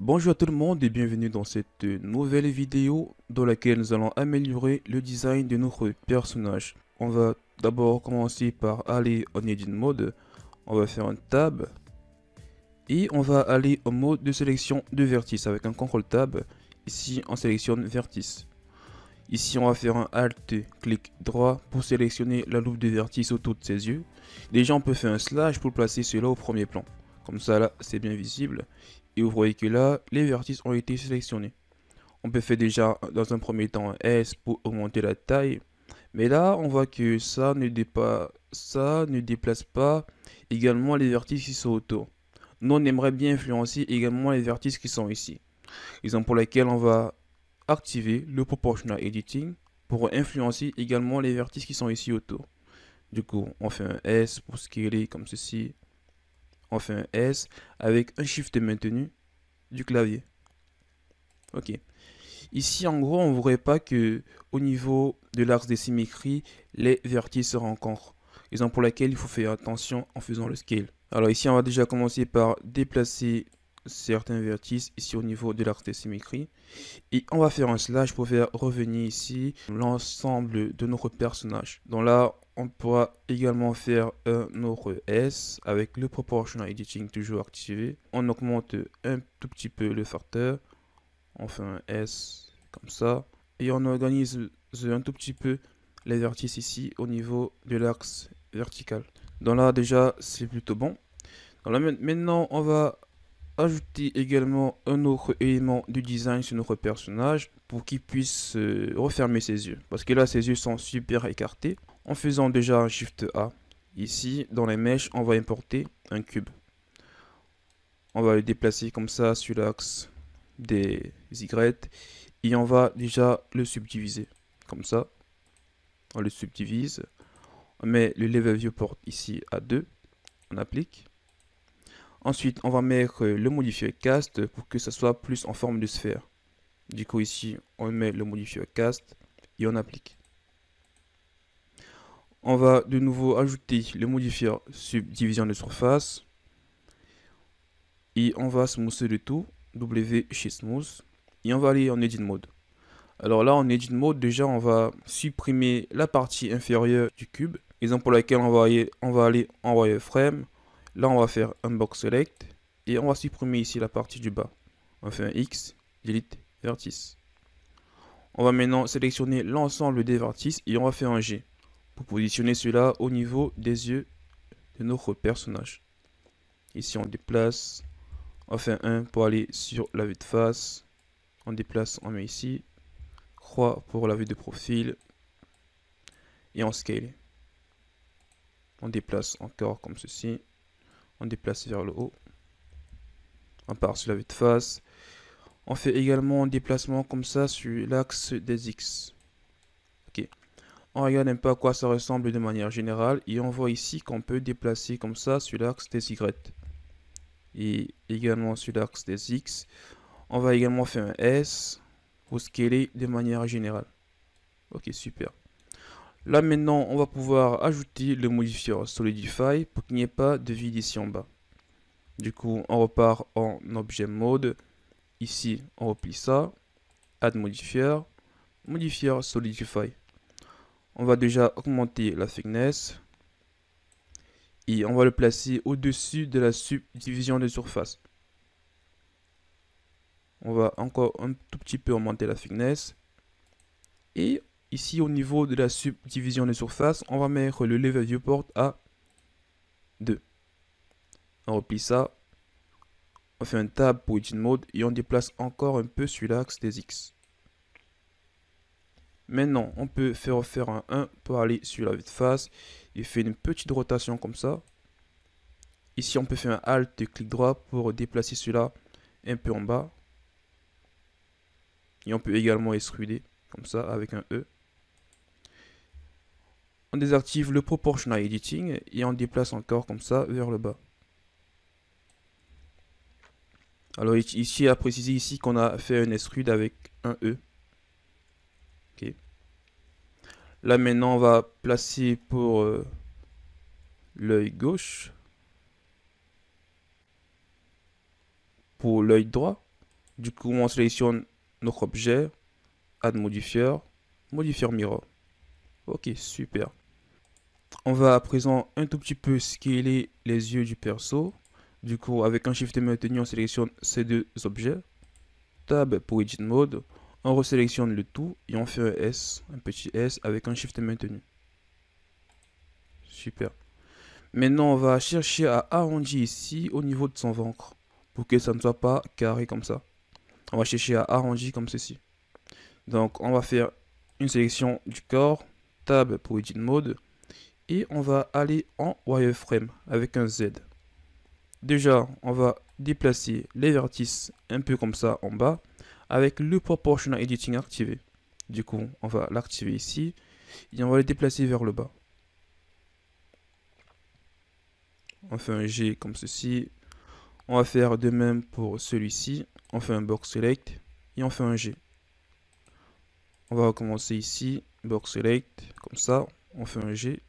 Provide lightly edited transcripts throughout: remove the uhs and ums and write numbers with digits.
Bonjour à tout le monde et bienvenue dans cette nouvelle vidéo dans laquelle nous allons améliorer le design de notre personnage. On va d'abord commencer par aller en Edit Mode, on va faire un Tab et on va aller au mode de sélection de vertice avec un CTRL Tab. Ici on sélectionne vertice. Ici on va faire un Alt clic droit pour sélectionner la loupe de vertice autour de ses yeux. Déjà on peut faire un slash pour placer cela au premier plan. Comme ça là c'est bien visible. Et vous voyez que là, les vertices ont été sélectionnés. On peut faire déjà dans un premier temps un S pour augmenter la taille. Mais là, on voit que ça ne déplace pas également les vertices qui sont autour. Nous, on aimerait bien influencer également les vertices qui sont ici. Raison pour laquelle on va activer le Proportional Editing pour influencer également les vertices qui sont ici autour. Du coup, on fait un S pour scaler comme ceci. On fait un S avec un Shift maintenu du clavier. Ok. Ici, en gros, on ne voudrait pas que au niveau de l'axe des symétries, les vertices se rencontrent. Raison pour laquelle il faut faire attention en faisant le scale. Alors ici, on va déjà commencer par déplacer certains vertices ici au niveau de l'axe des symétries. Et on va faire un slash pour faire revenir ici l'ensemble de notre personnage. Donc là, on pourra également faire un autre S avec le Proportional Editing toujours activé. On augmente un tout petit peu le facteur. On fait un S comme ça. Et on organise un tout petit peu les vertices ici au niveau de l'axe vertical. Donc là déjà c'est plutôt bon. Donc là, maintenant on va ajouter également un autre élément du design sur notre personnage pour qu'il puisse refermer ses yeux. Parce que là ses yeux sont super écartés. En faisant déjà un Shift A, ici dans les mèches on va importer un cube. On va le déplacer comme ça sur l'axe des Y et on va déjà le subdiviser comme ça. On le subdivise, on met le level viewport ici à 2, on applique. Ensuite on va mettre le modifier cast pour que ça soit plus en forme de sphère. Du coup ici on met le modifier cast et on applique. On va de nouveau ajouter le modifier subdivision de surface et on va smoother le tout, W chez smooth, et on va aller en edit mode. Alors là, en Edit Mode, déjà, on va supprimer la partie inférieure du cube. Raison pour laquelle on va aller en Wireframe. Là, on va faire un Box Select. Et on va supprimer ici la partie du bas. On fait un X, Delete, Vertice. On va maintenant sélectionner l'ensemble des vertices et on va faire un G. Pour positionner cela au niveau des yeux de notre personnage. Ici, on déplace. On fait un pour aller sur la vue de face. On déplace, on met ici. Croix pour la vue de profil et on scale. On déplace encore comme ceci. On déplace vers le haut. On part sur la vue de face. On fait également un déplacement comme ça sur l'axe des X. Ok. On regarde un peu à quoi ça ressemble de manière générale et on voit ici qu'on peut déplacer comme ça sur l'axe des Y. Et également sur l'axe des X. On va également faire un S pour scaler de manière générale. Ok, super. Là maintenant, on va pouvoir ajouter le modifier Solidify pour qu'il n'y ait pas de vide ici en bas. Du coup, on repart en objet mode. Ici, on replie ça. Add modifier. Modifier Solidify. On va déjà augmenter la thickness. Et on va le placer au-dessus de la subdivision de surface. On va encore un tout petit peu augmenter la thickness. Et ici, au niveau de la subdivision de surface, on va mettre le level viewport à 2. On replie ça. On fait un tab pour Edit Mode et on déplace encore un peu sur l'axe des X. Maintenant, on peut faire un 1 pour aller sur la vue de face et faire une petite rotation comme ça. Ici, on peut faire un Alt clic droit pour déplacer cela un peu en bas. Et on peut également extruder comme ça avec un E. On désactive le Proportional Editing et on déplace encore comme ça vers le bas. Alors ici, à préciser ici qu'on a fait un extrude avec un E. Ok. Là maintenant, on va placer pour l'œil gauche. Pour l'œil droit, Du coup, on sélectionne notre objet, Add Modifier, Modifier Mirror. Ok, super. On va à présent un tout petit peu scaler les yeux du perso. Du coup, avec un Shift maintenu, on sélectionne ces deux objets. Tab pour Edit Mode. On resélectionne le tout et on fait un S, un petit S avec un Shift maintenu. Super. Maintenant, on va chercher à arrondir ici au niveau de son ventre pour que ça ne soit pas carré comme ça. On va chercher à arrondir comme ceci. Donc, on va faire une sélection du corps, Tab pour Edit Mode et on va aller en Wireframe avec un Z. Déjà, on va déplacer les vertices un peu comme ça en bas avec le Proportional Editing activé. Du coup, on va l'activer ici et on va le déplacer vers le bas. On fait un G comme ceci. On va faire de même pour celui-ci. On fait un Box Select et on fait un G. On va recommencer ici. Box Select, comme ça. On fait un G.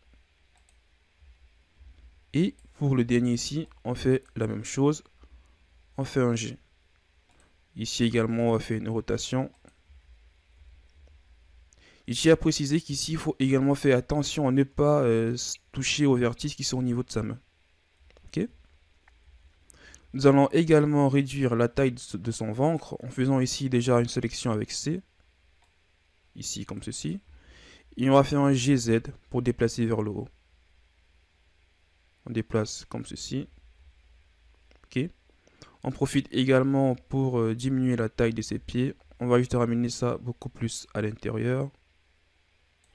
Et pour le dernier ici, on fait la même chose. On fait un G. Ici également, on va faire une rotation. Ici à préciser qu'ici, il faut également faire attention à ne pas toucher aux vertices qui sont au niveau de sa main. Ok. Nous allons également réduire la taille de son ventre en faisant ici déjà une sélection avec C. Ici comme ceci. Et on va faire un GZ pour déplacer vers le haut. On déplace comme ceci. Ok. On profite également pour diminuer la taille de ses pieds. On va juste ramener ça beaucoup plus à l'intérieur.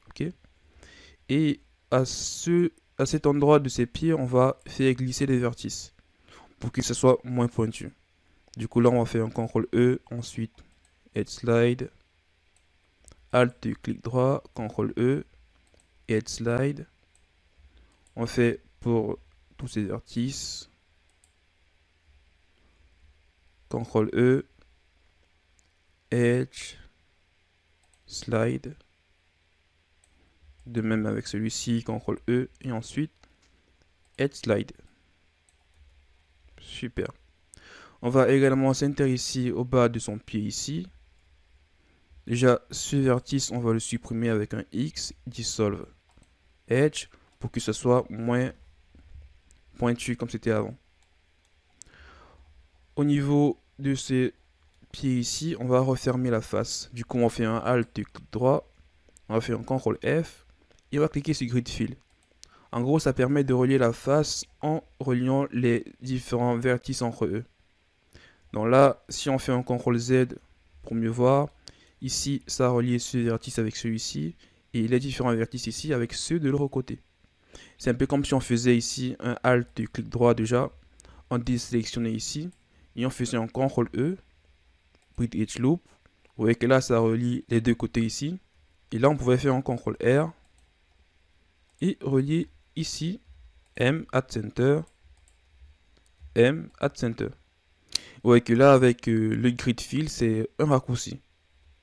Ok. Et à cet endroit de ses pieds, on va faire glisser les vertices pour que ce soit moins pointu. Du coup, là, on va faire un CTRL E, ensuite Head Slide, Alt, clic droit, CTRL E, et Head Slide. On fait pour tous ces vertices, CTRL E, Edge, Slide. De même avec celui-ci, CTRL E, et ensuite Head Slide. Super. On va également s'intéresser au bas de son pied ici. Déjà, ce vertice, on va le supprimer avec un X, Dissolve, Edge, pour que ce soit moins pointu comme c'était avant. Au niveau de ces pieds ici, on va refermer la face. Du coup, on fait un Alt, clic droit, on va faire un CTRL F, et on va cliquer sur Grid Fill. En gros, ça permet de relier la face en reliant les différents vertices entre eux. Donc là, si on fait un CTRL Z pour mieux voir, ici, ça relie ce vertice avec celui-ci et les différents vertices ici avec ceux de l'autre côté. C'est un peu comme si on faisait ici un Alt, clic droit déjà, on désélectionnait ici et on faisait un CTRL E, Bridge Edge Loop. Vous voyez que là, ça relie les deux côtés ici. Et là, on pouvait faire un CTRL R et relier ici M at Center, M at Center. Vous voyez que là, avec le Grid Fill, c'est un raccourci.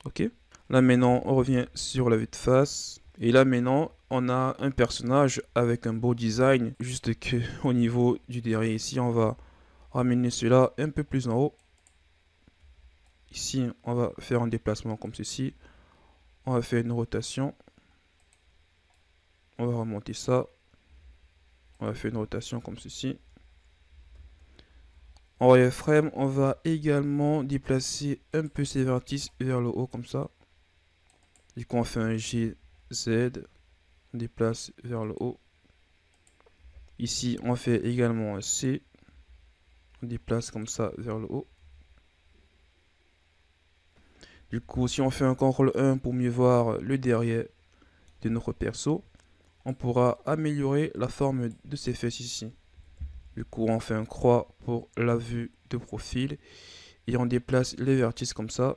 Ok. Là maintenant, on revient sur la vue de face. Et là maintenant, on a un personnage avec un beau design. Juste que au niveau du derrière ici, on va ramener cela un peu plus en haut. Ici, on va faire un déplacement comme ceci. On va faire une rotation. On va remonter ça. On va faire une rotation comme ceci. En wireframe, on va également déplacer un peu ces vertices vers le haut comme ça. Du coup, on fait un GZ. On déplace vers le haut. Ici, on fait également un C. On déplace comme ça vers le haut. Du coup, si on fait un CTRL 1 pour mieux voir le derrière de notre perso, on pourra améliorer la forme de ses fesses ici. Du coup, on fait un croix pour la vue de profil et on déplace les vertices comme ça.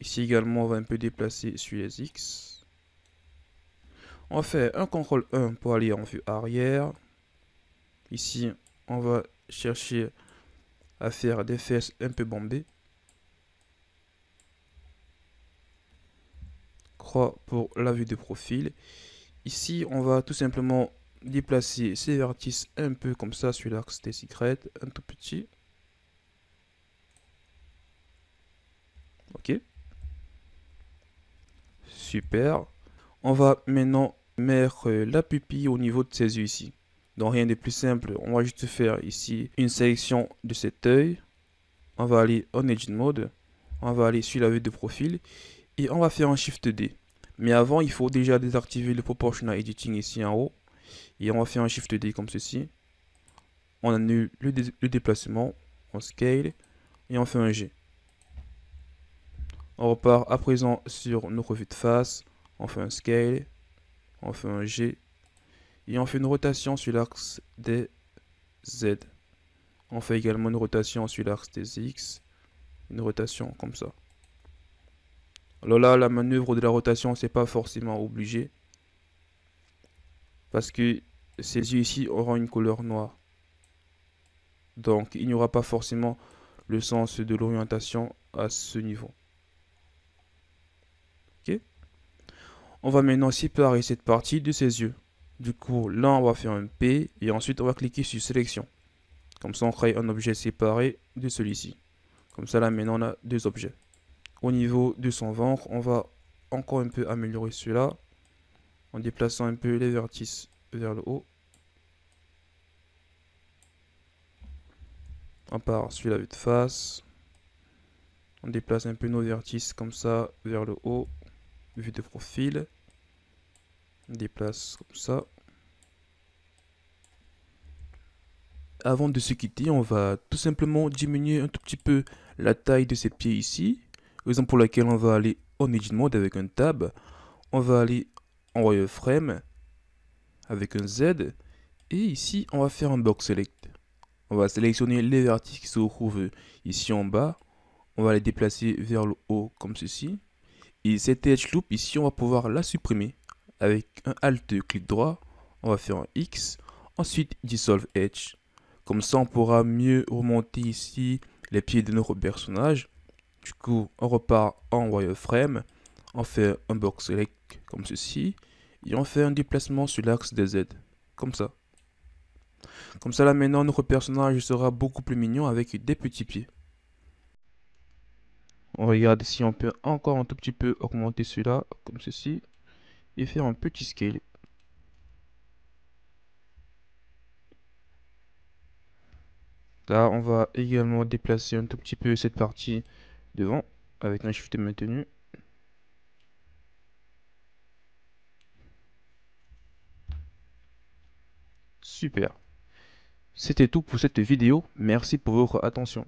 Ici également, on va un peu déplacer sur les X. On fait un CTRL 1 pour aller en vue arrière. Ici, on va chercher à faire des fesses un peu bombées. Croix pour la vue de profil. Ici, on va tout simplement déplacer ces vertices un peu comme ça sur l'axe des Y, un tout petit. Ok. Super. On va maintenant mettre la pupille au niveau de ses yeux ici. Donc rien de plus simple, on va juste faire ici une sélection de cet œil. On va aller en Edit Mode. On va aller sur la vue de profil. Et on va faire un Shift D. Mais avant, il faut déjà désactiver le Proportional Editing ici en haut. Et on va faire un Shift D comme ceci. On annule le déplacement. On scale. Et on fait un G. On repart à présent sur nos revues de face. On fait un scale. On fait un G. Et on fait une rotation sur l'axe des Z. On fait également une rotation sur l'axe des X. Une rotation comme ça. Alors là, la manœuvre de la rotation, c'est pas forcément obligé. Parce que ces yeux ici auront une couleur noire. Donc, il n'y aura pas forcément le sens de l'orientation à ce niveau. Ok. On va maintenant séparer cette partie de ses yeux. Du coup, là, on va faire un P et ensuite, on va cliquer sur sélection. Comme ça, on crée un objet séparé de celui-ci. Comme ça, là, maintenant, on a deux objets. Au niveau de son ventre, on va encore un peu améliorer celui-là en déplaçant un peu les vertices vers le haut. On part sur la vue de face. On déplace un peu nos vertices comme ça vers le haut. Vue de profil. On déplace comme ça. Avant de se quitter, on va tout simplement diminuer un tout petit peu la taille de ses pieds ici. Raison pour laquelle on va aller en Edit Mode avec un tab. On va aller en Wireframe avec un Z. Et ici, on va faire un Box Select. On va sélectionner les vertices qui se trouvent ici en bas. On va les déplacer vers le haut comme ceci. Et cette edge loop ici, on va pouvoir la supprimer. Avec un Alt clic droit, on va faire un X. Ensuite, Dissolve Edge. Comme ça, on pourra mieux remonter ici les pieds de notre personnage. Du coup, on repart en Wireframe. On fait un Box Select comme ceci. Et on fait un déplacement sur l'axe des Z. Comme ça. Comme ça, là maintenant, notre personnage sera beaucoup plus mignon avec des petits pieds. On regarde si on peut encore un tout petit peu augmenter celui-là, comme ceci, et faire un petit scale. Là, on va également déplacer un tout petit peu cette partie devant, avec un shift maintenu. Super. C'était tout pour cette vidéo. Merci pour votre attention.